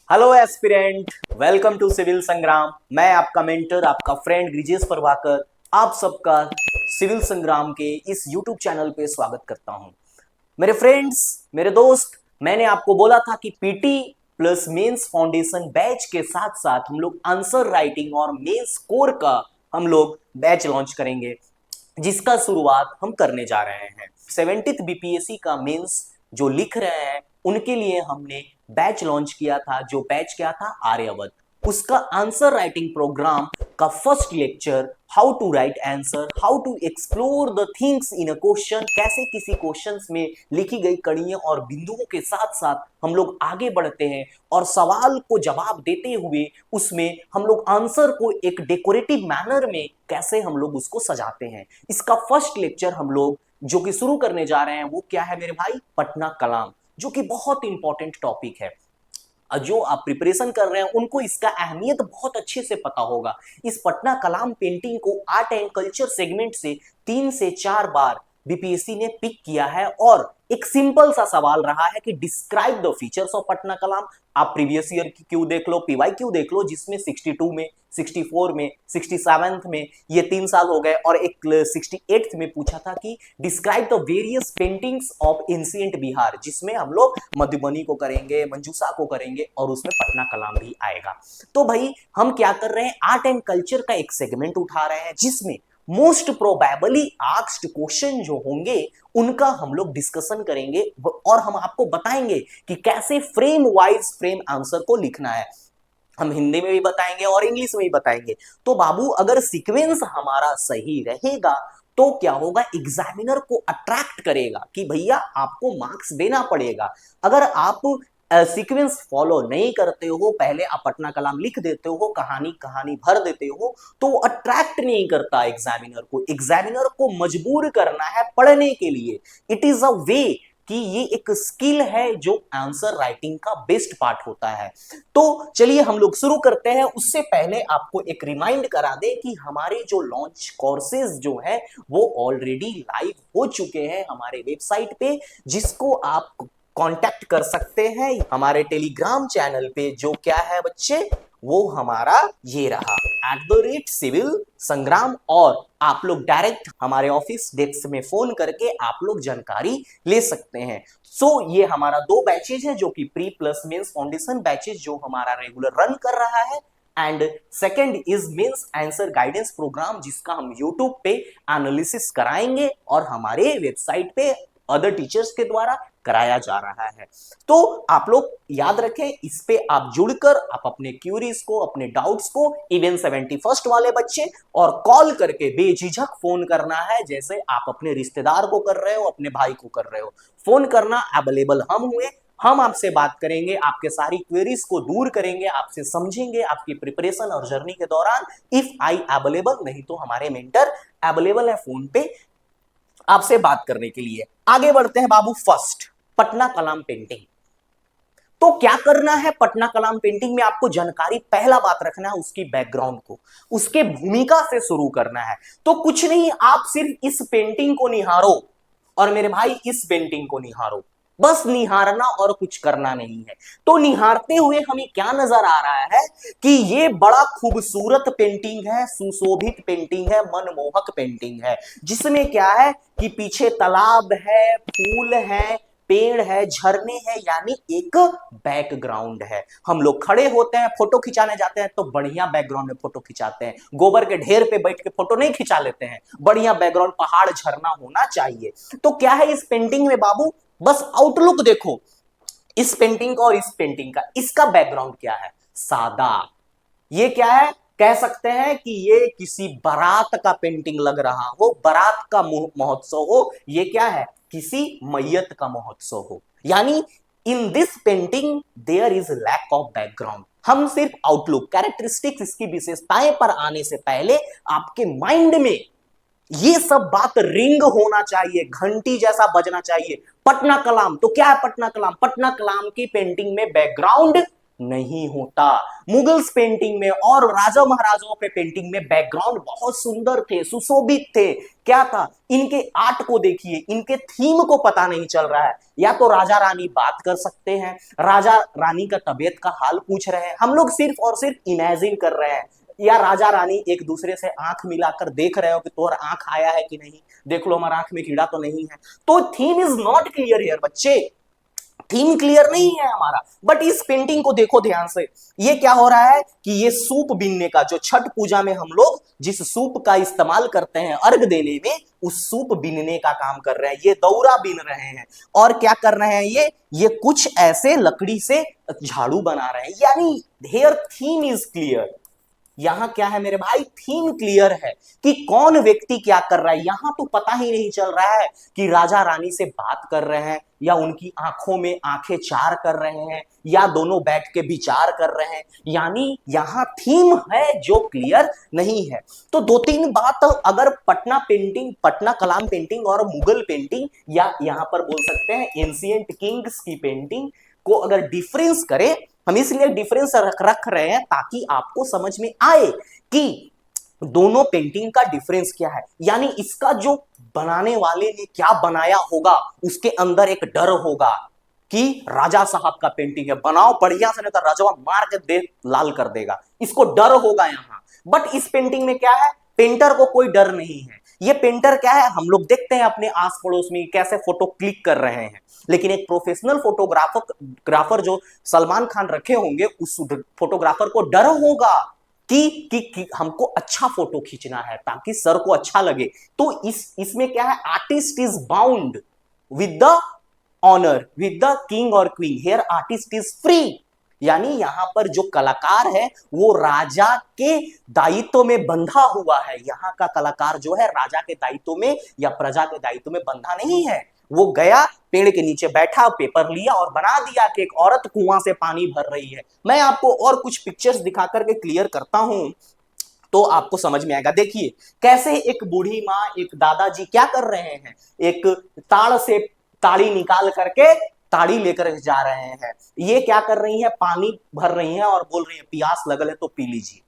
Hello aspirant, welcome to civil Sangram. मैं आपका mentor, आपका फ्रेंड ब्रिजेश प्रभाकर आप सबका सिविल संग्राम के इस यूट्यूब चैनल पे स्वागत करता हूं। मेरे फ्रेंड्स, मेरे दोस्त, मैंने आपको बोला था कि PT plus mains foundation batch के साथ साथ हम लोग आंसर राइटिंग और मेंस कोर का हम लोग बैच लॉन्च करेंगे, जिसका शुरुआत हम करने जा रहे हैं। 70th बीपीएससी का मेंस जो लिख रहे हैं उनके लिए हमने बैच लॉन्च किया था, जो बैच क्या था, आर्यवत। उसका आंसर राइटिंग प्रोग्राम का first lecture, how to write answer, how to explore the things in a question, कैसे किसी क्वेश्चंस में लिखी गई कड़ियों और बिंदुओं के साथ साथ हम लोग आगे बढ़ते हैं और सवाल को जवाब देते हुए उसमें हम लोग आंसर को एक डेकोरेटिव मैनर में कैसे हम लोग उसको सजाते हैं। इसका फर्स्ट लेक्चर हम लोग जो कि शुरू करने जा रहे हैं वो क्या है मेरे भाई, पटना कलाम, जो कि बहुत इंपॉर्टेंट टॉपिक है। जो आप प्रिपरेशन कर रहे हैं उनको इसका अहमियत बहुत अच्छे से पता होगा। इस पटना कलाम पेंटिंग को आर्ट एंड कल्चर सेगमेंट से 3 से 4 बार बीपीएससी ने पिक किया है और एक सिंपल सा सवाल रहा है कि describe the features of Patna Kalam. आप प्रीवियस ईयर की क्यू देख लो, पीवाई क्यू देख लो, जिसमें 62 में, 64 में, 67 में, ये 3 साल हो गए, और एक 68th में पूछा था कि describe the various paintings of ancient Bihar, जिसमें हम लोग मधुबनी को करेंगे, मंजूषा को करेंगे और उसमें पटना कलाम भी आएगा। तो भाई हम क्या कर रहे हैं, आर्ट एंड कल्चर का एक सेगमेंट उठा रहे हैं जिसमें मोस्ट प्रोबेबली आस्क्ड क्वेश्चन जो होंगे उनका हम लोग डिस्कशन करेंगे और हम आपको बताएंगे कि कैसे फ्रेम वाइज फ्रेम आंसर को लिखना है। हम हिंदी में भी बताएंगे और इंग्लिश में भी बताएंगे। तो बाबू, अगर सीक्वेंस हमारा सही रहेगा तो क्या होगा, एग्जामिनर को अट्रैक्ट करेगा कि भैया आपको मार्क्स देना पड़ेगा। अगर आप सीक्वेंस फॉलो नहीं करते हो, पहले आप पटना कलाम लिख देते हो, कहानी कहानी भर देते हो, तो अट्रैक्ट नहीं करता एग्जामिनर को। एग्जामिनर को मजबूर करना है पढ़ने के लिए। इट इज अ वे कि ये एक स्किल है जो आंसर राइटिंग का बेस्ट पार्ट होता है। तो चलिए हम लोग शुरू करते हैं। उससे पहले आपको एक रिमाइंड करा दे कि हमारे जो लॉन्च कोर्सेज जो है वो ऑलरेडी लाइव हो चुके हैं हमारे वेबसाइट पे, जिसको आप कांटेक्ट कर सकते हैं हमारे टेलीग्राम चैनल पे, जो क्या है बच्चे, वो हमारा ये रहा, @सिविल संग्राम। और आप लोग डायरेक्ट हमारे ऑफिस डेस्क में फोन करके आप लोग जानकारी ले सकते हैं। ये हमारा 2 बैचेज है, जो कि pre plus mains foundation batches जो हमारा रेगुलर रन कर रहा है, and second is mains answer guidance programme, जिसका हम यूट्यूब पे एनालिसिस कराएंगे और हमारे वेबसाइट पे अदर टीचर्स के द्वारा कराया जा रहा है। तो आप लोग याद रखें, इस पे आप जुड़कर आप अपने क्यूरीज को, अपने डाउट्स को, इवन 71st वाले बच्चे, और कॉल करके बेझिझक फोन करना है, जैसे आप अपने रिश्तेदार को कर रहे हो, अपने भाई को कर रहे हो। फोन करना, अवेलेबल हम हुए, हम आपसे बात करेंगे, आपके सारी क्वेरीज को दूर करेंगे, आपसे समझेंगे आपकी प्रिपरेशन और जर्नी के दौरान। इफ आई अवेलेबल, नहीं तो हमारे मेंटर अवेलेबल है फोन पे आपसे बात करने के लिए। आगे बढ़ते हैं बाबू। First, Patna Kalam painting. तो क्या करना है पटना कलाम पेंटिंग में, आपको जानकारी पहला बात रखना है उसकी बैकग्राउंड को, उसके भूमिका से शुरू करना है। तो कुछ नहीं, आप सिर्फ इस पेंटिंग को निहारो और मेरे भाई इस पेंटिंग को निहारो, बस निहारना और कुछ करना नहीं है। तो निहारते हुए हमें क्या नजर आ रहा है कि ये बड़ा खूबसूरत पेंटिंग है, सुशोभित पेंटिंग है, मनमोहक पेंटिंग है, जिसमें क्या है कि पीछे तालाब है, फूल है, पेड़ है, झरने हैं, यानी एक बैकग्राउंड है। हम लोग खड़े होते हैं, फोटो खिंचाने जाते हैं तो बढ़िया बैकग्राउंड में फोटो खिंचाते हैं, गोबर के ढेर पे बैठ के फोटो नहीं खिंचा लेते हैं, बढ़िया बैकग्राउंड, पहाड़, झरना होना चाहिए। तो क्या है इस पेंटिंग में बाबू, बस आउटलुक देखो इस पेंटिंग का और इस पेंटिंग का, इसका बैकग्राउंड क्या है, सादा। ये क्या है, कह सकते हैं कि ये किसी बारात का पेंटिंग लग रहा हो, बारात का महोत्सव हो, ये क्या है, किसी मैयत का महोत्सव हो। यानी in this painting there is lack of background. हम सिर्फ आउटलुक, कैरेक्टरिस्टिक्स, इसकी विशेषताएं पर आने से पहले आपके माइंड में ये सब बात रिंग होना चाहिए, घंटी जैसा बजना चाहिए। पटना कलाम, तो क्या है पटना कलाम, पटना कलाम की पेंटिंग में बैकग्राउंड नहीं होता। मुगल्स पेंटिंग में और राजा महाराजाओं के पेंटिंग में बैकग्राउंड बहुत सुंदर थे, सुशोभित थे। क्या था, इनके आर्ट को देखिए, इनके थीम को पता नहीं चल रहा है। या तो राजा रानी बात कर सकते हैं, राजा रानी का तबीयत का हाल पूछ रहे हैं, हम लोग सिर्फ और सिर्फ इमेजिन कर रहे हैं, या राजा रानी एक दूसरे से आंख मिलाकर देख रहे हो कि तोहर आंख आया है कि नहीं, देख लो हमारा आंख में कीड़ा तो नहीं है। तो theme is not clear here बच्चे, थीम क्लियर नहीं है हमारा। बट इस पेंटिंग को देखो ध्यान से, ये क्या हो रहा है कि ये सूप बीनने का, जो छठ पूजा में हम लोग जिस सूप का इस्तेमाल करते हैं अर्घ देने में, उस सूप बीनने का काम कर रहे हैं। ये दौरा बीन रहे हैं और क्या कर रहे हैं, ये कुछ ऐसे लकड़ी से झाड़ू बना रहे हैं। यानी हेयर थीम इज क्लियर। यहां क्या है मेरे भाई, थीम क्लियर है कि कौन व्यक्ति क्या कर रहा है। यहां तो पता ही नहीं चल रहा है कि राजा रानी से बात कर रहे हैं, या उनकी आंखों में आंखें चार कर रहे हैं, या दोनों बैठ के विचार कर रहे हैं। यानी यहां थीम है जो क्लियर नहीं है। तो दो तीन बात अगर पटना पेंटिंग, पटना कलाम पेंटिंग और मुगल पेंटिंग, या यहां पर बोल सकते हैं एंशिएंट किंग्स की पेंटिंग को अगर डिफरेंस करें, हम इसलिए डिफरेंस रख रहे हैं ताकि आपको समझ में आए कि दोनों पेंटिंग का डिफरेंस क्या है। यानी इसका जो बनाने वाले ने क्या बनाया होगा, उसके अंदर एक डर होगा कि राजा साहब का पेंटिंग है, बनाओ बढ़िया से, नहीं तो राजवा मार के दे लाल कर देगा, इसको डर होगा यहां। बट इस पेंटिंग में क्या है, पेंटर को कोई डर नहीं है। ये पेंटर क्या है, हम लोग देखते हैं अपने आस पड़ोस में कैसे फोटो क्लिक कर रहे हैं, लेकिन एक प्रोफेशनल फोटोग्राफर जो सलमान खान रखे होंगे, उस फोटोग्राफर को डर होगा कि हमको अच्छा फोटो खींचना है ताकि सर को अच्छा लगे। तो इसमें क्या है, artist is bound with the honour, with the king और queen. Here artist is free. यानी यहां पर जो कलाकार है वो राजा के दायित्व में बंधा हुआ है। यहां का कलाकार जो है राजा के दायित्व में या प्रजा के दायित्व में बंधा नहीं है। वो गया, पेड़ के नीचे बैठा, पेपर लिया और बना दिया कि एक औरत कुआं से पानी भर रही है। मैं आपको और कुछ पिक्चर्स दिखा करके क्लियर करता हूं तो आपको समझ में आएगा। देखिए कैसे एक बूढ़ी माँ, एक दादाजी क्या कर रहे हैं, एक ताड़ से ताड़ी निकाल करके ताड़ी लेकर जा रहे हैं। ये क्या कर रही है, पानी भर रही है और बोल रही है प्यास लगल है तो पी लीजिए।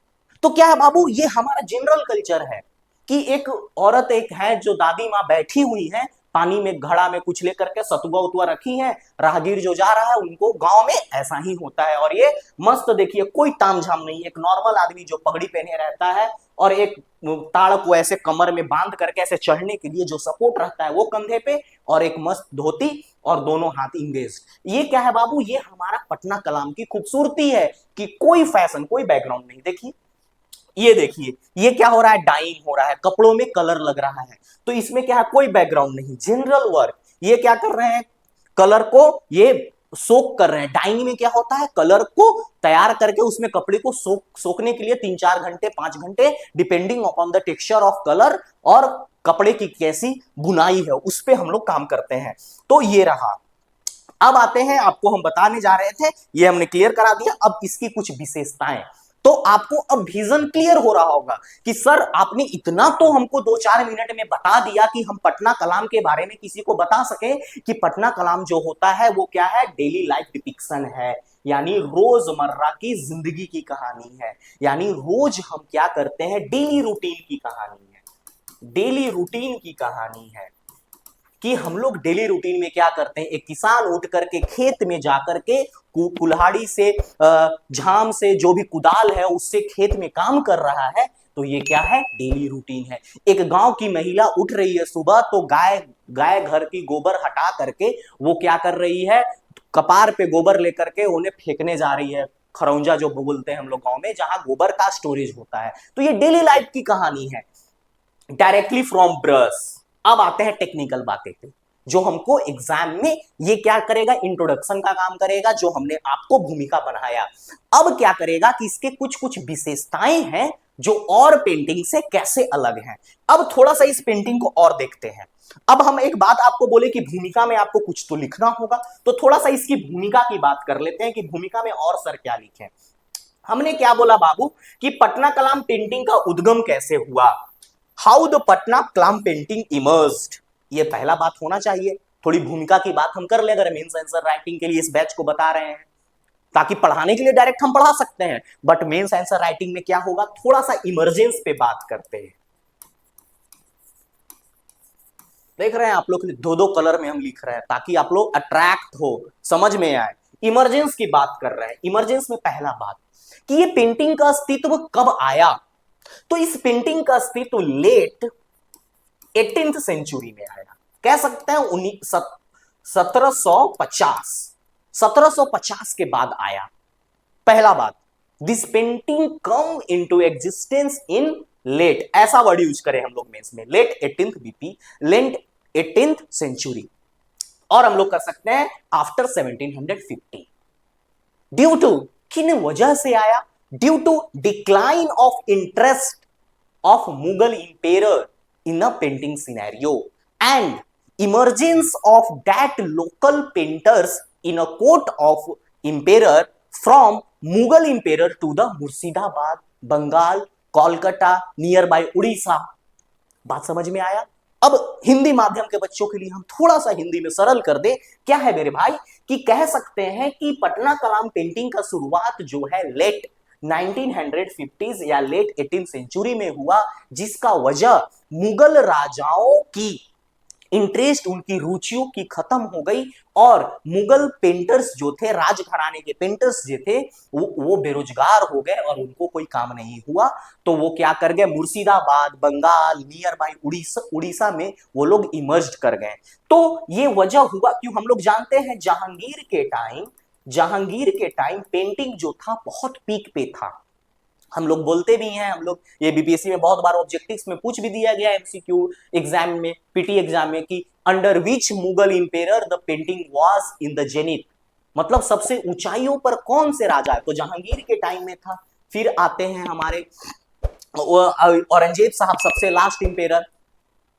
तो क्या है बाबू, ये हमारा जनरल कल्चर है कि एक औरत एक है जो दादी माँ बैठी हुई है, पानी में घड़ा में कुछ लेकर के सतुआ उतुआ रखी है, राहगीर जो जा रहा है उनको, गांव में ऐसा ही होता है। और ये मस्त देखिए, कोई तामझाम नहीं, एक नॉर्मल आदमी जो पगड़ी पहने रहता है और एक ताड़ को ऐसे कमर में बांध करके ऐसे चढ़ने के लिए जो सपोर्ट रहता है वो कंधे पे, और एक मस्त धोती और दोनों हाथ इंगेज। ये क्या है बाबू, ये हमारा पटना कलाम की खूबसूरती है कि कोई फैशन, कोई बैकग्राउंड नहीं। देखिए ये देखिए, ये क्या हो रहा है, डाइंग हो रहा है, कपड़ों में कलर लग रहा है। तो इसमें क्या है, कोई बैकग्राउंड नहीं, जनरल वर्क। ये क्या कर रहे हैं, कलर को ये सोक कर रहे हैं। डाइंग में क्या होता है, कलर को तैयार करके उसमें कपड़े को सोखने के लिए 3-4 घंटे 5 घंटे, depending upon the texture of colour और कपड़े की कैसी बुनाई है, उस पर हम लोग काम करते हैं। तो ये रहा। अब आते हैं, आपको हम बताने जा रहे थे, ये हमने क्लियर करा दिया। अब इसकी कुछ विशेषताएं, तो आपको अब विजन क्लियर हो रहा होगा कि सर आपने इतना तो हमको 2-4 मिनट में बता दिया कि हम पटना कलाम के बारे में किसी को बता सके कि पटना कलाम जो होता है वो क्या है, डेली लाइफ डिपिक्शन है। यानी रोजमर्रा की जिंदगी की कहानी है। यानी रोज हम क्या करते हैं, डेली रूटीन की कहानी है, डेली रूटीन की कहानी है कि हम लोग डेली रूटीन में क्या करते हैं। एक किसान उठ करके खेत में जाकर के कुल्हाड़ी से, झाम से, जो भी कुदाल है उससे खेत में काम कर रहा है, तो ये क्या है, डेली रूटीन है। एक गांव की महिला उठ रही है सुबह, तो गाय घर की गोबर हटा करके वो क्या कर रही है, कपार पे गोबर लेकर के उन्हें फेंकने जा रही है, खरौंजा जो बोलते हैं हम लोग गांव में, जहां गोबर का स्टोरेज होता है। तो ये डेली लाइफ की कहानी है, डायरेक्टली फ्रॉम ब्रश। अब आते हैं टेक्निकल बातें पे, जो हमको एग्जाम में ये क्या करेगा, इंट्रोडक्शन का काम करेगा, जो हमने आपको भूमिका बनाया। अब क्या करेगा कि इसके कुछ कुछ विशेषताएं हैं जो और पेंटिंग से कैसे अलग हैं। अब थोड़ा सा इस पेंटिंग को और देखते हैं। अब हम एक बात आपको बोले कि भूमिका में आपको कुछ तो लिखना होगा, तो थोड़ा सा इसकी भूमिका की बात कर लेते हैं कि भूमिका में और सर क्या लिखे। हमने क्या बोला बाबू कि पटना कलाम पेंटिंग का उद्गम कैसे हुआ, how the Patna Kalam painting emerged, ये पहला बात होना चाहिए। थोड़ी भूमिका की बात हम कर ले, अगर मेंस आंसर राइटिंग के लिए इस बैच को बता रहे हैं। ताकि पढ़ाने के लिए डायरेक्ट हम पढ़ा सकते हैं, बट मेंस आंसर राइटिंग में क्या होगा, थोड़ा सा इमरजेंस पे बात करते हैं। देख रहे हैं आप लोग, दो दो कलर में हम लिख रहे हैं ताकि आप लोग अट्रैक्ट हो, समझ में आए। इमरजेंस की बात कर रहे हैं। इमरजेंस में पहला बात कि ये पेंटिंग का अस्तित्व कब आया, तो इस पेंटिंग का अस्तित्व लेट 18th सेंचुरी में आया, कह सकते हैं 1750 1750 के बाद आया। पहला बात, this painting come into existence in late, ऐसा वर्ड यूज करें हम लोग में इसमें, late 18th BP, late 18th century, और हम लोग कर सकते हैं आफ्टर 1750। ड्यू टू, किन वजह से आया, due to decline of interest of Mughal emperor in a painting scenario and emergence of that local painters in a court of emperor from Mughal emperor to the Murshidabad, Bengal, Kolkata, nearby Orissa. बात समझ में आया। अब हिंदी माध्यम के बच्चों के लिए हम थोड़ा सा हिंदी में सरल कर दे, क्या है मेरे भाई, कि कह सकते हैं कि पटना कलाम पेंटिंग का शुरुआत जो है लेट 1950s या लेट 18th सेंचुरी में हुआ, जिसका वजह मुगल राजाओं की इंटरेस्ट, उनकी रुचियों की खत्म हो गई, और मुगल पेंटर्स जो थे, राजघराने के पेंटर्स जो थे, वो बेरोजगार हो गए और उनको कोई काम नहीं हुआ, तो वो क्या कर गए, मुर्शिदाबाद, बंगाल, नियर बाई उड़ीसा, उड़ीसा में वो लोग इमर्ज कर गए। तो ये वजह हुआ क्यों, हम लोग जानते हैं जहांगीर के टाइम पेंटिंग जो था बहुत पीक पे था। हम लोग बोलते भी हैं, हम लोग ये बीपीएससी में बहुत बार ऑब्जेक्टिव्स में पूछ भी दिया गया, एमसीक्यू एग्जाम में, पीटी एग्जाम में, कि under which Mughal emperor the painting was in the zenith, मतलब सबसे ऊंचाइयों पर कौन से राजा है, तो जहांगीर के टाइम में था। फिर आते हैं हमारे औरंगजेब साहब, सबसे लास्ट इंपेरर,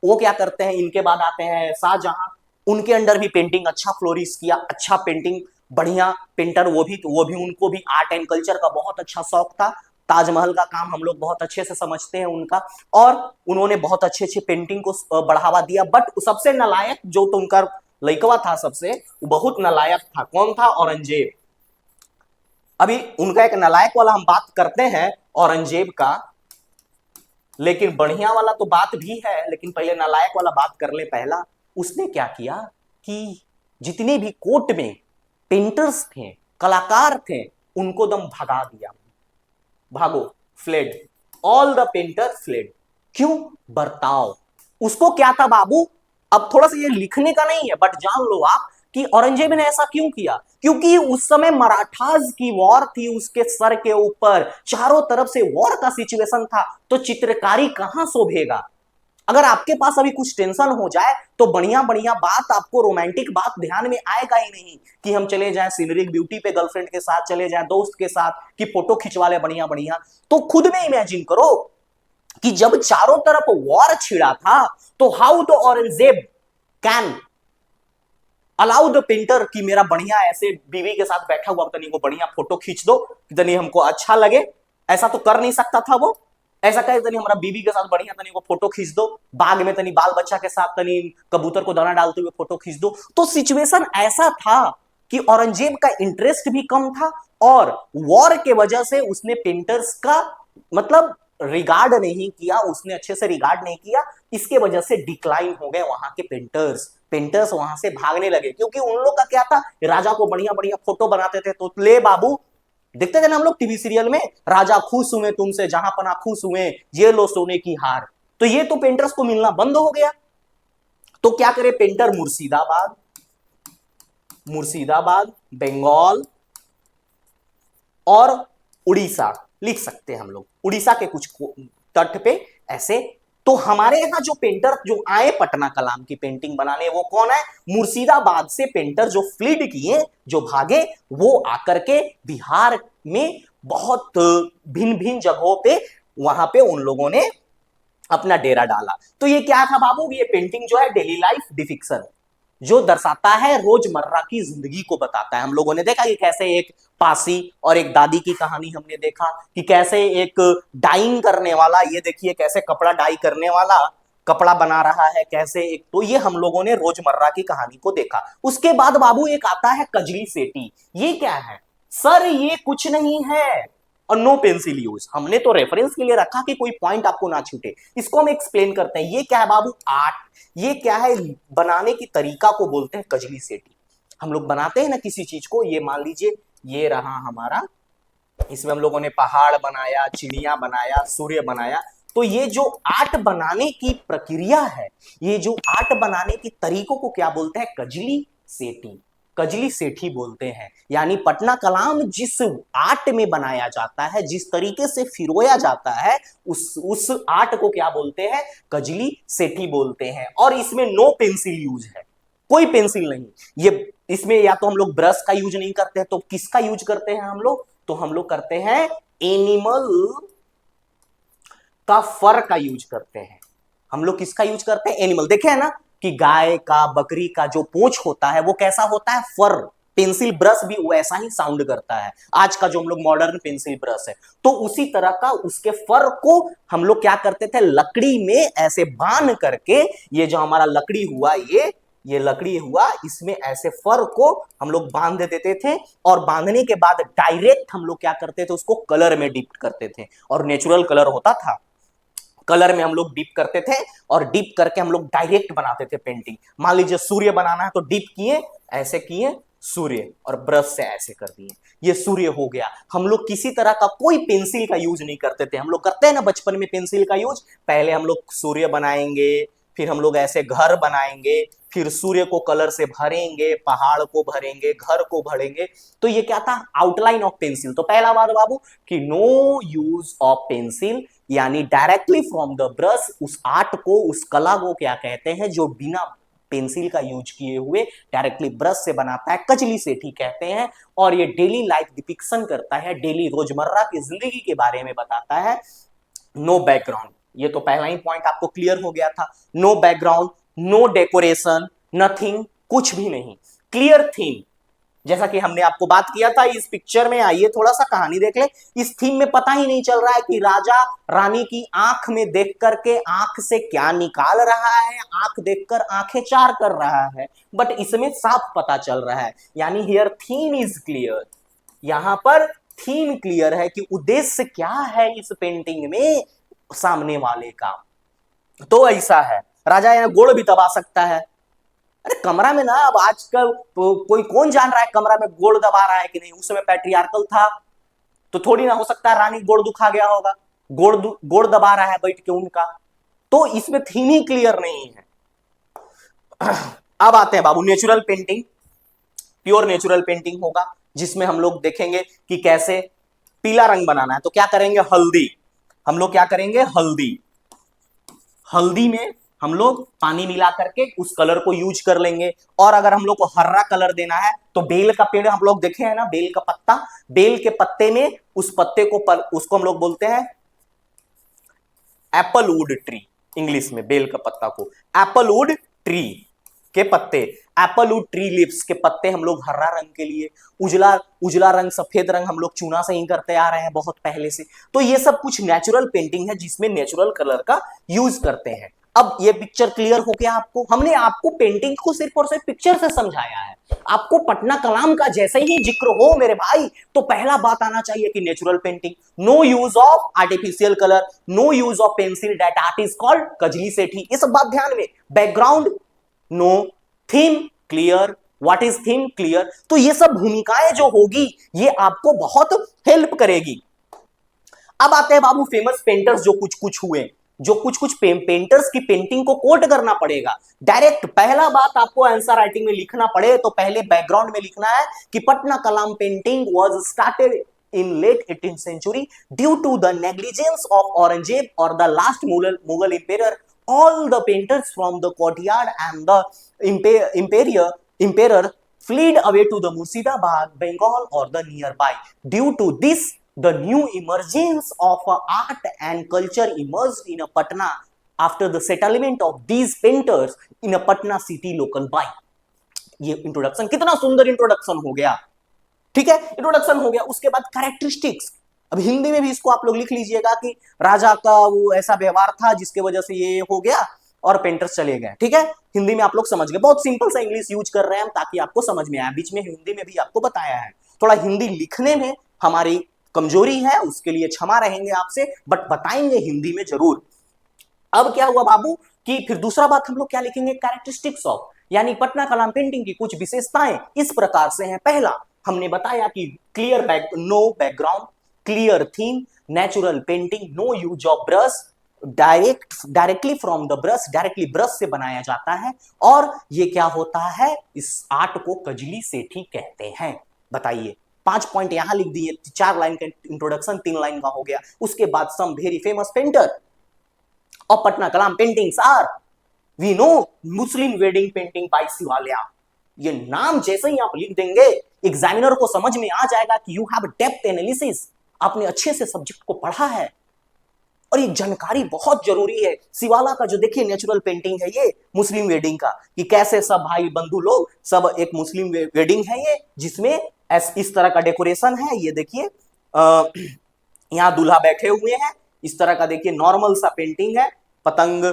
वो क्या करते हैं, इनके बाद आते हैं शाहजहां, उनके अंडर भी पेंटिंग अच्छा फ्लोरिश किया, अच्छा पेंटिंग, बढ़िया पेंटर, वो भी उनको भी आर्ट एंड कल्चर का बहुत अच्छा शौक था। ताजमहल का काम हम लोग बहुत अच्छे से समझते हैं उनका, और उन्होंने बहुत अच्छे अच्छे पेंटिंग को बढ़ावा दिया। बट सबसे नालायक जो तो उनका लड़कवा था, सबसे बहुत नालायक था, कौन था, औरंगजेब। अभी उनका एक नालायक वाला हम बात करते हैं औरंगजेब का, लेकिन बढ़िया वाला तो बात भी है, लेकिन पहले नालायक वाला बात कर ले। पहला उसने क्या किया कि जितने भी कोर्ट में पेंटर्स थे, कलाकार थे, उनको दम भगा दिया, भागो, fled, all the painter fled. क्यों, बर्ताव, उसको क्या था बाबू, अब थोड़ा सा ये लिखने का नहीं है, बट जान लो आप कि औरंगजेब ने ऐसा क्यों किया, क्योंकि उस समय मराठास की वॉर थी उसके सर के ऊपर, चारों तरफ से वॉर का सिचुएशन था, तो चित्रकारी कहां शोभेगा। अगर आपके पास अभी कुछ टेंशन हो जाए तो बढ़िया बढ़िया बात, आपको रोमांटिक बात ध्यान में आएगा ही नहीं, कि हम चले जाएं सीनरिक ब्यूटी पे गर्लफ्रेंड के साथ, चले जाएं दोस्त के साथ, कि फोटो खिंचवा ले बढ़िया बढ़िया। तो खुद में इमेजिन करो कि जब चारों तरफ वॉर छिड़ा था, तो how the Aurangzeb can allow the painter कि मेरा बढ़िया ऐसे बीवी के साथ बैठा हुआ तनी को बढ़िया फोटो खींच दो, तनी हमको अच्छा लगे, ऐसा तो कर नहीं सकता था वो। ऐसा कहे तनी हमारा बीवी के साथ बढ़िया तनी को फोटो खींच दो, बाग में तनी बाल बच्चा के साथ तनी कबूतर को दाना डालते हुए फोटो खींच दो। तो सिचुएशन ऐसा था कि औरंगजेब का इंटरेस्ट भी कम था, और वॉर के वजह से उसने पेंटर्स का मतलब रिगार्ड नहीं किया, उसने अच्छे से रिगार्ड नहीं किया, इसके वजह से डिक्लाइन हो गए वहां के पेंटर्स वहां से भागने लगे, क्योंकि उन लोग का क्या था, राजा को बढ़िया बढ़िया फोटो बनाते थे, तो ले बाबू, देखते थे ना हम लोग टीवी सीरियल में, राजा खुश हुए तुमसे, जहां पना खुश हुए, ये लो सोने की हार। तो ये तो पेंटर्स को मिलना बंद हो गया, तो क्या करे पेंटर, मुर्शिदाबाद, बंगाल और उड़ीसा लिख सकते हैं हम लोग, उड़ीसा के कुछ तट पे ऐसे। तो हमारे यहां जो पेंटर जो आए पटना कलाम की पेंटिंग बनाने, वो कौन है, मुर्शिदाबाद से पेंटर जो फ्लीड किए, जो भागे, वो आकर के बिहार में बहुत भिन्न भिन्न जगहों पे, वहां पे उन लोगों ने अपना डेरा डाला। तो ये क्या था बाबू, ये पेंटिंग जो है डेली लाइफ डिपिक्शन, जो दर्शाता है रोजमर्रा की जिंदगी को बताता है। हम लोगों ने देखा कि कैसे एक पासी और एक दादी की कहानी हमने देखा, कि कैसे एक डाइंग करने वाला, ये देखिए कैसे कपड़ा डाई करने वाला कपड़ा बना रहा है, कैसे एक, तो ये हम लोगों ने रोजमर्रा की कहानी को देखा। उसके बाद बाबू एक आता है कजली सेटी। ये क्या है, सर ये कुछ नहीं है, और नो पेंसिल यूज। हमने तो रेफरेंस के लिए रखा कि कोई पॉइंट आपको ना छूटे। इसको हम एक्सप्लेन करते हैं। ये क्या है बाबू? आर्ट। ये क्या है? बनाने की तरीका को बोलते हैं कजली सेठी। हम लोग बनाते हैं ना किसी चीज को, ये मान लीजिए ये रहा हमारा, इसमें हम लोगों ने पहाड़ बनाया, चिड़िया बनाया, सूर्य बनाया। तो ये जो आर्ट बनाने की प्रक्रिया है, ये जो आर्ट बनाने की तरीकों को क्या बोलते हैं? कजली सेठी। कजली सेठी बोलते हैं। यानी पटना कलाम जिस आर्ट में बनाया जाता है, जिस तरीके से फिरोया जाता है, उस आर्ट को क्या बोलते हैं? कजली सेठी बोलते हैं। और इसमें नो पेंसिल यूज है, कोई पेंसिल नहीं। ये इसमें या तो हम लोग ब्रश का यूज नहीं करते हैं, तो किसका यूज करते हैं हम लोग? तो हम लोग करते हैं एनिमल का फर का यूज करते हैं। हम लोग किसका यूज करते हैं? एनिमल। देखे है ना कि गाय का, बकरी का जो पूंछ होता है वो कैसा होता है? फर। पेंसिल ब्रश भी वैसा ही साउंड करता है, आज का जो हम लोग मॉडर्न पेंसिल ब्रश है। तो उसी तरह का उसके फर को हम लोग क्या करते थे? लकड़ी में ऐसे बांध करके, ये जो हमारा लकड़ी हुआ, ये लकड़ी हुआ, इसमें ऐसे फर को हम लोग बांध देते थे। और बांधने के बाद डायरेक्ट हम लोग क्या करते थे? उसको कलर में डिप करते थे। और नेचुरल कलर होता था, कलर में हम लोग डिप करते थे, और डिप करके हम लोग डायरेक्ट बनाते थे पेंटिंग। मान लीजिए सूर्य बनाना है तो डिप किए, ऐसे किए सूर्य, और ब्रश से ऐसे कर दिए, ये सूर्य हो गया। हम लोग किसी तरह का कोई पेंसिल का यूज नहीं करते थे। हम लोग करते हैं ना बचपन में पेंसिल का यूज, पहले हम लोग सूर्य बनाएंगे, फिर हम लोग ऐसे घर बनाएंगे, फिर सूर्य को कलर से भरेंगे, पहाड़ को भरेंगे, घर को भरेंगे। तो ये क्या था? Outline of pencil. तो पहला बात बाबू कि नो यूज ऑफ पेंसिल, यानी डायरेक्टली फ्रॉम द ब्रश। उस आर्ट को, उस कला को क्या कहते हैं? जो बिना पेंसिल का यूज किए हुए डायरेक्टली ब्रश से बनाता है, कजली सेठी कहते हैं। और ये डेली लाइफ डिपिक्शन करता है, डेली रोजमर्रा की जिंदगी के बारे में बताता है। नो बैकग्राउंड, ये तो पहला ही पॉइंट आपको क्लियर हो गया था। No background, no decoration, nothing, कुछ भी नहीं। क्लियर थीम, जैसा कि हमने आपको बात किया था इस पिक्चर में। आइए थोड़ा सा कहानी देख ले। इस थीम में पता ही नहीं चल रहा है कि राजा रानी की आंख में देख करके आंख से क्या निकाल रहा है, आंख देखकर आंखें चार कर रहा है, बट इसमें साफ पता चल रहा है। यानी हियर थीम इज क्लियर, यहां पर थीम क्लियर है कि उद्देश्य क्या है इस पेंटिंग में सामने वाले का। तो ऐसा है, राजा यहाँ गोड़ भी दबा सकता है। अरे कमरा में ना, अब आजकल तो कोई कौन जान रहा है कमरा में गोड़ दबा रहा है कि नहीं। उस समय पैट्रियार्कल था, तो थोड़ी ना हो सकता है रानी गोड़ दुखा गया होगा, गोड़ दबा रहा है बैठ के उनका। तो इसमें थीम ही क्लियर नहीं है। अब आते हैं बाबू natural painting. Pure natural painting होगा, जिसमें हम लोग देखेंगे कि कैसे पीला रंग बनाना है। तो क्या करेंगे? हल्दी। हम लोग क्या करेंगे? हल्दी। हल्दी में हम लोग पानी मिला करके उस कलर को यूज कर लेंगे। और अगर हम लोग को हरा कलर देना है तो बेल का पेड़ हम लोग देखे हैं ना, बेल का पत्ता, बेल के पत्ते में उस पत्ते को उसको हम लोग बोलते हैं एप्पल वुड ट्री। इंग्लिश में बेल का पत्ता को एप्पल वुड ट्री के पत्ते, एप्पल वुड ट्री लिप्स के पत्ते हम लोग हरा रंग के लिए, उजला उजला रंग, सफेद रंग हम लोग चूना से ही करते आ रहे हैं बहुत पहले से। तो ये सब कुछ नेचुरल पेंटिंग है जिसमें नेचुरल कलर का यूज करते हैं। अब ये पिक्चर क्लियर हो गया आपको? हमने आपको पेंटिंग को सिर्फ और सिर्फ पिक्चर से समझाया है। आपको पटना कलाम का जैसे ही जिक्र हो मेरे भाई, तो पहला बात आना चाहिए कि natural painting, no use of artificial colour, no use of pencil, that art is called Kajli Sethi. ये सब बात ध्यान में। Background no, theme clear. What is theme? Clear. तो ये सब भूमिकाएं जो होगी ये आपको बहुत हेल्प करेगी। अब आते हैं बाबू फेमस पेंटर्स जो कुछ कुछ हुए, जो कुछ कुछ पेंटर्स की पेंटिंग को कोट करना पड़ेगा डायरेक्ट। पहला बात आपको आंसर राइटिंग में लिखना पड़े तो पहले बैकग्राउंड में लिखना है कि Patna Kalam painting was started in late 18th century due to the negligence of Aurangzeb or the last Mughal emperor. All the painters from the courtyard and the emperor fled away to the Murshidabad, Bengal or the nearby. Due to this, the new emergence of art and culture emerged in Patna after the settlement of these painters in a Patna city local by. ये introduction, कितना सुंदर introduction हो गया। ठीक है, introduction हो गया। उसके बाद कैरेक्टरिस्टिक्स। अब हिंदी में भी इसको आप लोग लिख लीजिएगा कि राजा का वो ऐसा व्यवहार था जिसके वजह से ये हो गया और पेंटर्स चले गए। ठीक है, हिंदी में आप लोग समझ गए। बहुत सिंपल सा इंग्लिश यूज कर रहे हैं हम ताकि आपको समझ में आए। बीच में हिंदी में भी आपको बताया है। थोड़ा हिंदी लिखने में हमारी कमजोरी है, उसके लिए क्षमा रहेंगे आपसे, बट बताएंगे हिंदी में जरूर। अब क्या हुआ बाबू कि फिर दूसरा बात हम लोग क्या लिखेंगे, कैरेक्टरिस्टिक्स ऑफ, यानी पटना कलाम पेंटिंग की कुछ विशेषताएं इस प्रकार से हैं। पहला हमने बताया कि clear no background, clear theme, natural painting, no use of brush, directly from the brush, directly brush से बनाया जाता है। और ये क्या होता है, इस आर्ट को कजली सेठी कहते हैं। बताइए, 5 पॉइंट यहां लिख दिए, 4 लाइन का इंट्रोडक्शन, 3 लाइन का हो गया। उसके बाद some very famous painter of Patna Kalam paintings are, we know Muslim wedding painting by Shivalal. ये नाम जैसे ही आप लिख देंगे एग्जामिनर को समझ में आ जाएगा कि यू हैव डेप्थ एनालिसिस, आपने अच्छे से सब्जेक्ट को पढ़ा है। और ये जानकारी बहुत जरूरी है। शिवाला का जो देखिए नेचुरल पेंटिंग है ये मुस्लिम वेडिंग का, कि कैसे सब भाई बंधु लोग सब एक मुस्लिम वेडिंग है ये, जिसमें इस तरह का डेकोरेशन है। ये देखिए यहाँ दूल्हा बैठे हुए हैं, इस तरह का देखिए नॉर्मल सा पेंटिंग है। पतंग,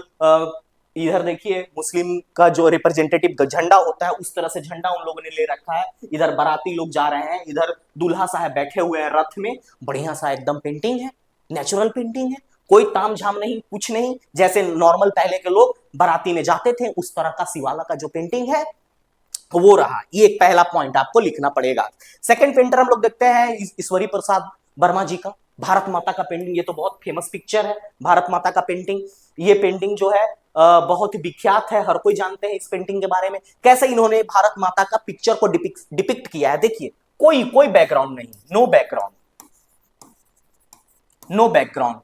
इधर देखिए मुस्लिम का जो रिप्रेजेंटेटिव झंडा होता है उस तरह से झंडा उन लोगों ने ले रखा है। इधर बाराती लोग जा रहे हैं, इधर दूल्हा साहब बैठे हुए हैं रथ में। बढ़िया सा एकदम पेंटिंग है, नेचुरल पेंटिंग है, कोई ताम झाम नहीं, कुछ नहीं। जैसे नॉर्मल पहले के लोग बाराती में जाते थे उस तरह का शिवाला का जो पेंटिंग है वो रहा। ये एक पहला पॉइंट आपको लिखना पड़ेगा। सेकंड पेंटर हम लोग देखते हैं ईश्वरी प्रसाद वर्मा जी का, भारत माता का पेंटिंग। ये तो बहुत फेमस पिक्चर है भारत माता का पेंटिंग। ये पेंटिंग जो है बहुत ही विख्यात है, हर कोई जानते हैं इस पेंटिंग के बारे में। कैसे इन्होंने भारत माता का पिक्चर को डिपिक्ट किया है, देखिए कोई बैकग्राउंड नहीं, no background, no background,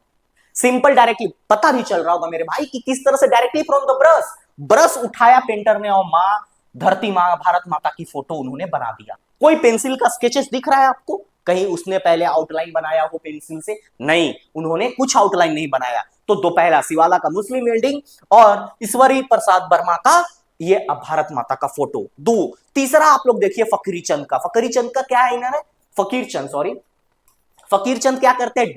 simple directly. पता भी चल रहा होगा मेरे भाई कि किस तरह से directly from the brush, brush उठाया पेंटर ने और मां, धरती मां, भारत माता की फोटो उन्होंने बना दिया। कोई पेंसिल का स्केचेस दिख रहा है आपको, कहीं उसने पहले आउटलाइन बनाया हो पेंसिल से? नहीं, उन्होंने कुछ आउटलाइन नहीं बनाया। तो दो, पहला शिवाला का मुस्लिम वेडिंग और ईश्वरी प्रसाद वर्मा का ये भारत माता का फोटो। दो, तीसरा आप लोग देखिए फकीर चंद का। फकीर चंद का क्या है, इन्होंने फकीर चंद क्या करते हैं,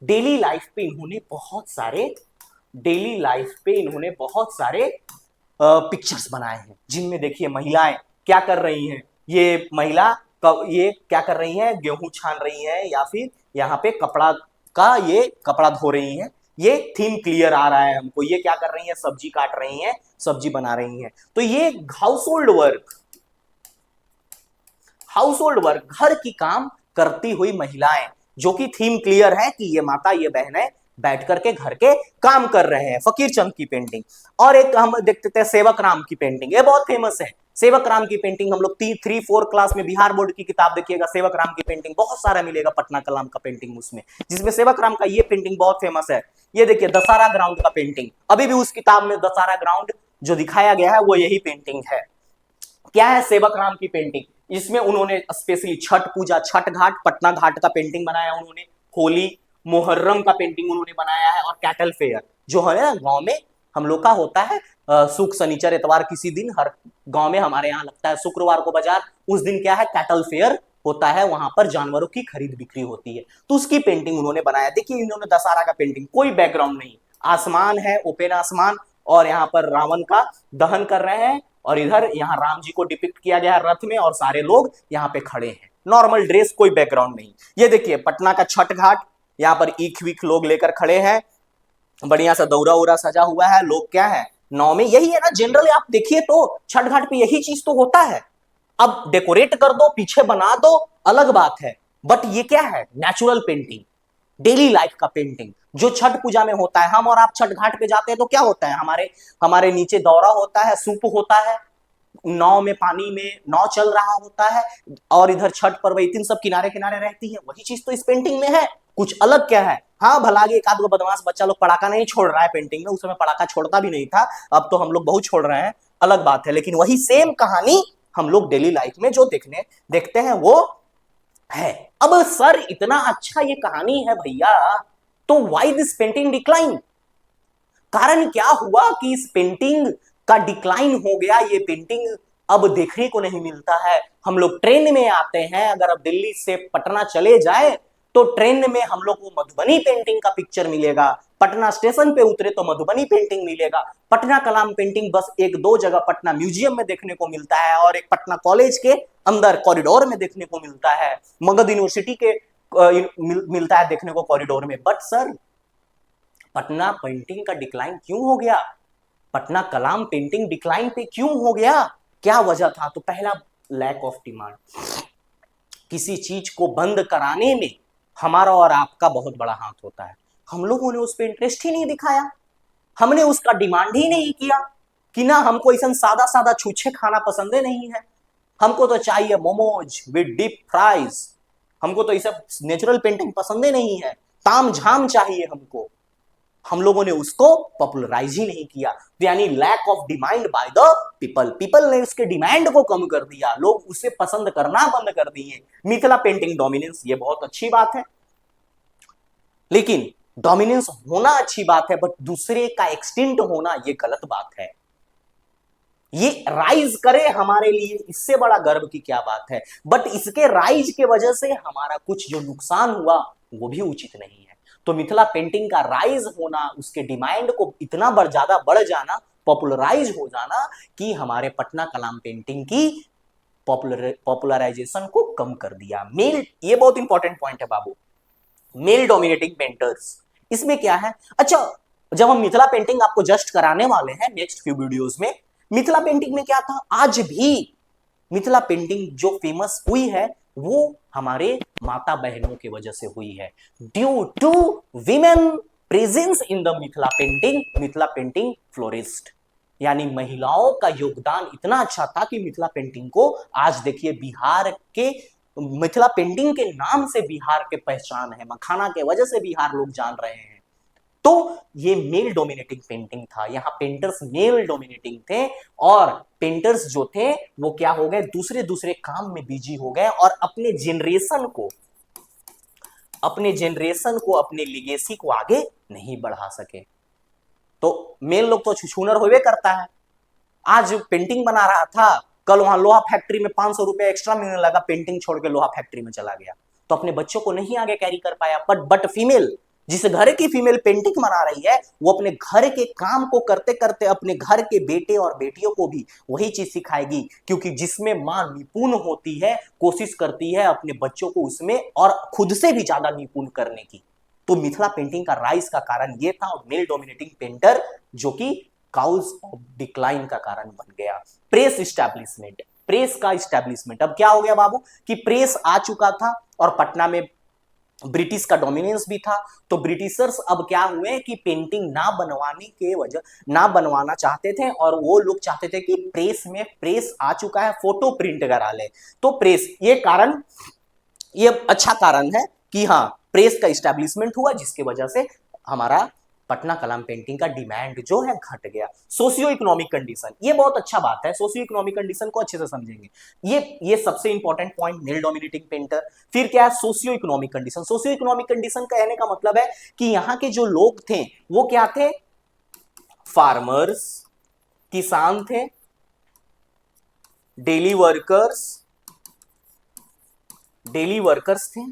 डेली लाइफ पे इन्होंने बहुत सारे पिक्चर्स बनाए हैं, जिनमें देखिए महिलाएं क्या कर रही हैं। ये महिला ये क्या कर रही हैं, गेहूं छान रही हैं या फिर यहाँ पे कपड़ा धो रही हैं। ये थीम क्लियर आ रहा है हमको। ये क्या कर रही हैं, सब्जी काट रही हैं, सब्जी बना रही हैं। तो ये हाउसहोल्ड वर्क, घर की काम करती हुई महिलाएं, जो कि थीम क्लियर है कि ये माता, ये बहनें बैठ करके घर के काम कर रहे हैं। फकीर चंद की पेंटिंग। और एक हम देखते हैं सेवक राम की पेंटिंग, ये बहुत फेमस है। सेवक राम की पेंटिंग हम लोग 3-4 क्लास में बिहार बोर्ड की किताब देखिएगा, सेवक राम की पेंटिंग बहुत सारा मिलेगा, पटना कलाम का पेंटिंग उसमें, जिसमें सेवक राम का ये पेंटिंग बहुत फेमस है। ये देखिए दशहरा ग्राउंड का पेंटिंग, अभी भी उस किताब में दशहरा ग्राउंड जो दिखाया गया है वो यही पेंटिंग है। क्या है, सेवक राम की पेंटिंग। इसमें उन्होंने स्पेशली छठ पूजा, छठ घाट, पटना घाट का पेंटिंग बनाया उन्होंने, होली, मुहर्रम का पेंटिंग उन्होंने बनाया है, और कैटल फेयर जो है ना गांव में हम लोग का होता है, सुख शनिचर इतवार किसी दिन हर गांव में हमारे यहाँ लगता है, शुक्रवार को बाजार, उस दिन क्या है, कैटल फेयर होता है, वहां पर जानवरों की खरीद बिक्री होती है। तो उसकी पेंटिंग उन्होंने बनाया। देखिए इन्होंने दशहरा का पेंटिंग, कोई बैकग्राउंड नहीं, आसमान है, ओपन आसमान, और यहाँ पर रावण का दहन कर रहे हैं, और इधर यहाँ राम जी को डिपिक्ट किया गया है रथ में, और सारे लोग यहाँ पे खड़े हैं, नॉर्मल ड्रेस, कोई बैकग्राउंड नहीं। ये देखिए पटना का छठ घाट, यहाँ पर ईख वीख लोग लेकर खड़े हैं, बढ़िया सा दौरा उरा सजा हुआ है। लोग क्या है, नाव में, यही है ना जनरली आप देखिए तो छठ घाट पे यही चीज तो होता है। अब डेकोरेट कर दो, पीछे बना दो, अलग बात है, बट ये क्या है, नेचुरल पेंटिंग, डेली लाइफ का पेंटिंग, जो छठ पूजा में होता है। हम और आप छठ घाट पे जाते हैं तो क्या होता है, हमारे नीचे दौरा होता है, सूप होता है, नाव में, पानी में नाव चल रहा होता है, और इधर छठ पर्वतीन सब किनारे किनारे रहती है। वही चीज तो इस पेंटिंग में है, कुछ अलग क्या है। हाँ भला एक आध गो बदमाश बच्चा लोग पटाखा नहीं छोड़ रहा है पेंटिंग में, उस समय पटाखा छोड़ता भी नहीं था, अब तो हम लोग बहुत छोड़ रहे हैं, अलग बात है। लेकिन वही सेम कहानी हम लोग डेली लाइफ में जो देखते हैं वो है। अब सर इतना अच्छा ये कहानी है भैया, तो व्हाई दिस पेंटिंग डिक्लाइन? कारण क्या हुआ कि इस पेंटिंग का डिक्लाइन हो गया? ये पेंटिंग अब देखने को नहीं मिलता है। हम लोग ट्रेन में आते हैं, अगर अब दिल्ली से पटना चले जाए तो ट्रेन में हम लोग को मधुबनी पेंटिंग का पिक्चर मिलेगा, पटना स्टेशन पे उतरे तो मधुबनी पेंटिंग मिलेगा। पटना कलाम पेंटिंग बस एक दो जगह पटना म्यूजियम में देखने को मिलता है और एक पटना कॉलेज के अंदर कॉरिडोर में देखने को मिलता है, मगध यूनिवर्सिटी के मिलता है देखने को कॉरिडोर में। बट सर, पटना पेंटिंग का डिक्लाइन क्यों हो गया? पटना कलाम पेंटिंग डिक्लाइन पे क्यों हो गया? क्या वजह था? तो पहला, लैक ऑफ डिमांड। किसी चीज को बंद कराने में हमारा और आपका बहुत बड़ा हाथ होता है। हम लोगों ने उस पर इंटरेस्ट ही नहीं दिखाया, हमने उसका डिमांड ही नहीं किया कि ना हमको ऐसा सादा सादा छूछे खाना पसंद नहीं है, हमको तो चाहिए मोमोज विद डीप फ्राइज, हमको तो ये सब नेचुरल पेंटिंग पसंद नहीं है, ताम झाम चाहिए हमको। हम लोगों ने उसको पॉपुलराइज ही नहीं किया, यानी lack of demand by the people. People ने उसके डिमांड को कम कर दिया, लोग उसे पसंद करना बंद कर दिए। मिथिला पेंटिंग डोमिनेंस, ये बहुत अच्छी बात है, लेकिन डोमिनेंस होना अच्छी बात है, बट दूसरे का एक्सटेंट होना ये गलत बात है। ये राइज करे हमारे लिए, इससे बड़ा गर्व की क्या बात है, बट इसके राइज के वजह से हमारा कुछ जो नुकसान हुआ वो भी उचित नहीं है। तो मिथिला पेंटिंग का राइज होना, उसके डिमांड को इतना ज्यादा बढ़ जाना, पॉपुलराइज हो जाना, कि हमारे पटना कलाम पेंटिंग की पॉपुलराइजेशन को कम कर दिया। मेल, ये बहुत इंपॉर्टेंट पॉइंट है बाबू, मेल डोमिनेटिंग पेंटर्स। इसमें क्या है, अच्छा, जब हम मिथिला पेंटिंग आपको जस्ट कराने वाले हैं नेक्स्ट फ्यू वीडियोस में, मिथिला पेंटिंग में क्या था, आज भी मिथिला पेंटिंग जो फेमस हुई है वो हमारे माता बहनों की वजह से हुई है, due to women presence in the Mithila painting, Mithila painting florist. यानी महिलाओं का योगदान इतना अच्छा था कि मिथिला पेंटिंग को आज देखिए बिहार के, मिथिला पेंटिंग के नाम से बिहार के पहचान है, मखाना के वजह से बिहार लोग जान रहे हैं। तो ये मेल डोमिनेटिंग पेंटिंग था, यहां पेंटर्स मेल डोमिनेटिंग थे, और पेंटर्स जो थे वो क्या हो गए, दूसरे दूसरे काम में बिजी हो गए और अपने जेनरेशन को, अपने लिगेसी को आगे नहीं बढ़ा सके। तो मेल लोग तो छुछूनर होवे करता है, आज पेंटिंग बना रहा था, कल वहां लोहा फैक्ट्री में 500 रुपया एक्स्ट्रा मिलने लगा, पेंटिंग छोड़ के लोहा फैक्ट्री में चला गया, तो अपने बच्चों को नहीं आगे कैरी कर पाया। बट फीमेल, जिस घर की फीमेल पेंटिंग बना रही है, वो अपने घर के काम को करते करते अपने घर के बेटे और बेटियों को भी वही चीज सिखाएगी, क्योंकि जिसमें मां निपुण होती है, कोशिश करती है अपने बच्चों को उसमें और खुद से भी ज्यादा निपुण करने की। तो मिथिला पेंटिंग का राइज का कारण ये था, और मेल डोमिनेटिंग पेंटर जो कि काउज ऑफ डिक्लाइन का कारण बन गया। प्रेस इस्टेब्लिशमेंट, प्रेस का इस्टेब्लिशमेंट, अब क्या हो गया बाबू कि प्रेस आ चुका था और पटना में ब्रिटिश का डोमिनेंस भी था, तो ब्रिटिशर्स अब क्या हुए कि पेंटिंग ना बनवाने के वजह, ना बनवाना चाहते थे, और वो लोग चाहते थे कि प्रेस में, प्रेस आ चुका है, फोटो प्रिंट करा ले। तो प्रेस, ये कारण, ये अच्छा कारण है कि हाँ प्रेस का इस्टेब्लिशमेंट हुआ, जिसके वजह से हमारा पटना कलाम पेंटिंग का डिमांड जो है घट गया। सोशियो इकोनॉमिक कंडीशन, ये बहुत अच्छा बात है, सोशियो इकोनॉमिक कंडीशन को अच्छे से समझेंगे, ये सबसे important point, male dominating painter. फिर क्या है, socio economic condition. Socio economic condition कहने का मतलब है कि यहाँ के जो लोग थे वो क्या थे, फार्मर्स, किसान थे, डेली वर्कर्स थे।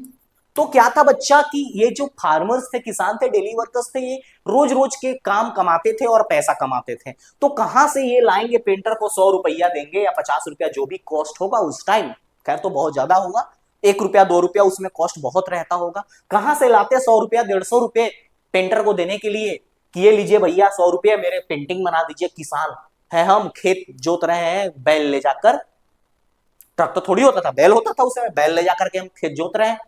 तो क्या था बच्चा कि ये जो फार्मर्स थे, किसान थे, डेली वर्कर्स थे, ये रोज रोज के काम कमाते थे और पैसा कमाते थे। तो कहां से ये लाएंगे, पेंटर को 100 रुपया देंगे या 50 रुपया, जो भी कॉस्ट होगा उस टाइम, खैर तो बहुत ज्यादा होगा, 1 रुपया 2 रुपया उसमें कॉस्ट बहुत रहता होगा। कहां से लाते 100 रुपया 150 रुपये पेंटर को देने के लिए कि ये लीजिए भैया 100 रुपये मेरे पेंटिंग बना दीजिए। किसान है, हम खेत जोत रहे हैं, बैल ले जाकर, ट्रैक्टर थोड़ी होता था, बैल होता था उस समय, बैल ले जाकर के हम खेत जोत रहे हैं,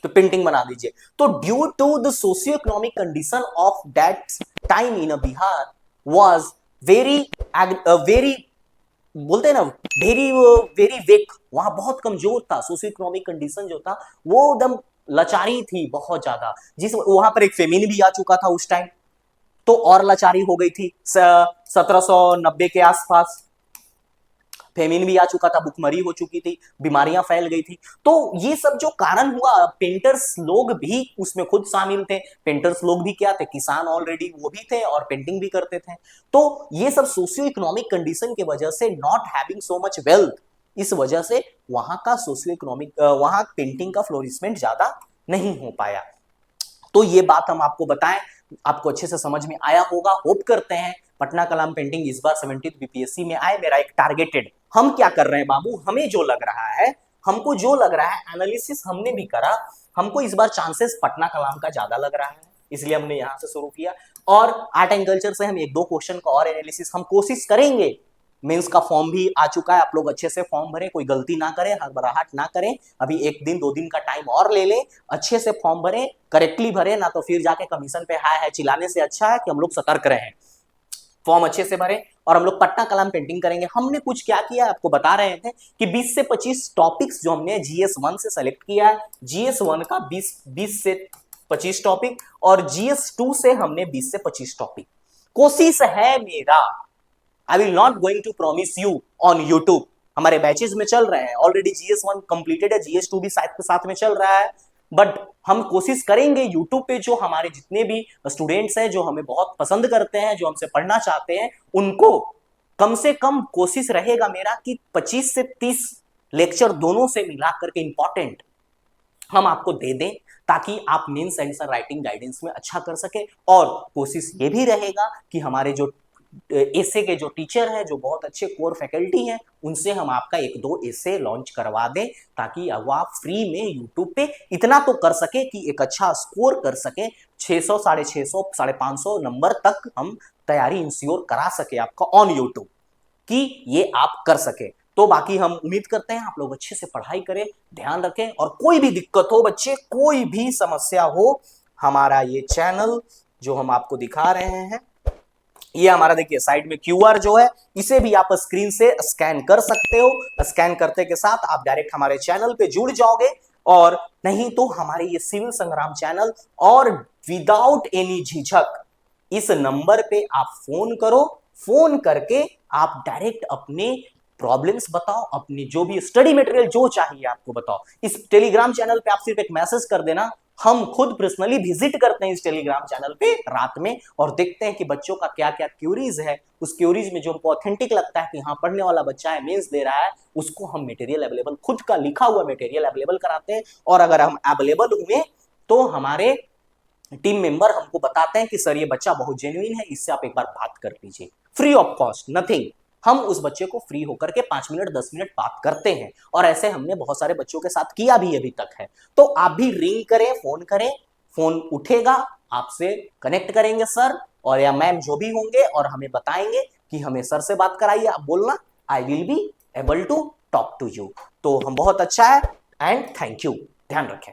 तो पेंटिंग बना दीजिए। तो due to the socio economic condition of that time in Bihar was very very, बोलते हैं ना, वेरी वेरी वीक, वहां बहुत कमजोर था, सोशियो इकोनॉमिक कंडीशन जो था वो एकदम लाचारी थी बहुत ज्यादा, जिस वहां पर एक फेमिन भी आ चुका था उस टाइम, तो और लाचारी हो गई थी। 1790 के आसपास फेमिन भी आ चुका था, भुखमरी हो चुकी थी, बीमारियां फैल गई थी। तो ये सब जो कारण हुआ, पेंटर्स लोग भी उसमें खुद शामिल थे। पेंटर्स लोग भी क्या थे, किसान ऑलरेडी वो भी थे और पेंटिंग भी करते थे। तो ये सब सोशियो इकोनॉमिक कंडीशन की वजह से, not having so much wealth, इस वजह से वहां का सोशियो इकोनॉमिक, वहां पेंटिंग का फ्लोरिशमेंट ज्यादा नहीं हो पाया। तो ये बात हम आपको बताएं, आपको अच्छे से समझ में आया होगा, होप करते हैं। पटना कलाम पेंटिंग इस बार 70th बीपीएससी में आए, मेरा एक टारगेटेड। हम क्या कर रहे हैं बाबू, हमें जो लग रहा है, हमको जो लग रहा है, एनालिसिस हमने भी करा, हमको इस बार चांसेस पटना कलाम का ज्यादा लग रहा है, इसलिए हमने यहां से शुरू किया। और आर्ट एंड कल्चर से हम एक दो क्वेश्चन का और एनालिसिस हम कोशिश करेंगे। मेंस का फॉर्म भी आ चुका है, आप लोग अच्छे से फॉर्म भरें, कोई गलती ना करें, हड़बड़ाहट ना करें, अभी एक दिन दो दिन का टाइम और ले लें, अच्छे से फॉर्म भरें, करेक्टली भरें, ना तो फिर जाके कमीशन पे हाय हाय चिल्लाने से अच्छा है कि हम लोग सतर्क रहें। फॉर्म अच्छे से भरें और हम लोग पटना कलाम पेंटिंग करेंगे। हमने कुछ क्या किया आपको बता रहे थे कि 20 से 25 टॉपिक्स जो हमने GS1 से सेलेक्ट किया है, GS1 का 20 से 25 टॉपिक और GS2 से हमने 20 से 25 टॉपिक। कोशिश है मेरा, I will not going to promise you on YouTube, हमारे बैचेस में चल रहे हैं ऑलरेडी, GS1 कंप्लीटेड है, GS2 भी साथ के साथ में चल रहा है, बट हम कोशिश करेंगे यूट्यूब पे जो हमारे जितने भी स्टूडेंट्स हैं, जो हमें बहुत पसंद करते हैं, जो हमसे पढ़ना चाहते हैं, उनको कम से कम कोशिश रहेगा मेरा कि 25 से 30 लेक्चर दोनों से मिला करके इंपॉर्टेंट हम आपको दे दें, ताकि आप मेंस आंसर राइटिंग गाइडेंस में अच्छा कर सके। और कोशिश ये भी रहेगा कि हमारे जो एसे के जो टीचर हैं, जो बहुत अच्छे कोर फैकल्टी हैं, उनसे हम आपका एक दो एसे लॉन्च करवा दें, ताकि वो आप फ्री में यूट्यूब पे इतना तो कर सके कि एक अच्छा स्कोर कर सके, 600 650 550 नंबर तक हम तैयारी इंश्योर करा सके आपका ऑन यूट्यूब, कि ये आप कर सके। तो बाकी हम उम्मीद करते हैं आप लोग अच्छे से पढ़ाई करें, ध्यान रखें, और कोई भी दिक्कत हो बच्चे, कोई भी समस्या हो, हमारा ये चैनल जो हम आपको दिखा रहे हैं, ये हमारा देखिए साइड में QR जो है, इसे भी आप स्क्रीन से स्कैन कर सकते हो। स्कैन करते के साथ आप डायरेक्ट हमारे चैनल पे जुड़ जाओगे, और नहीं तो हमारे ये सिविल संग्राम चैनल, और विदाउट एनी झिझक इस नंबर पे आप फोन करो, फोन करके आप डायरेक्ट अपने प्रॉब्लम्स बताओ, अपनी जो भी स्टडी मटेरियल जो चाहिए आपको बताओ। इस टेलीग्राम चैनल पे आप सिर्फ एक मैसेज कर देना, हम खुद पर्सनली विजिट करते हैं इस टेलीग्राम चैनल पे रात में, और देखते हैं कि बच्चों का क्या क्या क्यूरीज है। उस क्यूरीज में जो हमको ऑथेंटिक लगता है कि हाँ पढ़ने वाला बच्चा है, मेंस दे रहा है, उसको हम मटेरियल अवेलेबल, खुद का लिखा हुआ मटेरियल अवेलेबल कराते हैं। और अगर हम अवेलेबल हुए तो हमारे टीम मेंबर हमको बताते हैं कि सर ये बच्चा बहुत जेन्युइन है, इससे आप एक बार बात कर लीजिए, फ्री ऑफ कॉस्ट, नथिंग। हम उस बच्चे को फ्री होकर के 5 मिनट 10 मिनट बात करते हैं, और ऐसे हमने बहुत सारे बच्चों के साथ किया भी अभी तक है। तो आप भी रिंग करें, फोन उठेगा, आपसे कनेक्ट करेंगे सर और या मैम जो भी होंगे, और हमें बताएंगे कि हमें सर से बात कराइए, आप बोलना, I will be able to talk to you. तो हम बहुत अच्छा है, एंड थैंक यू, ध्यान रखें।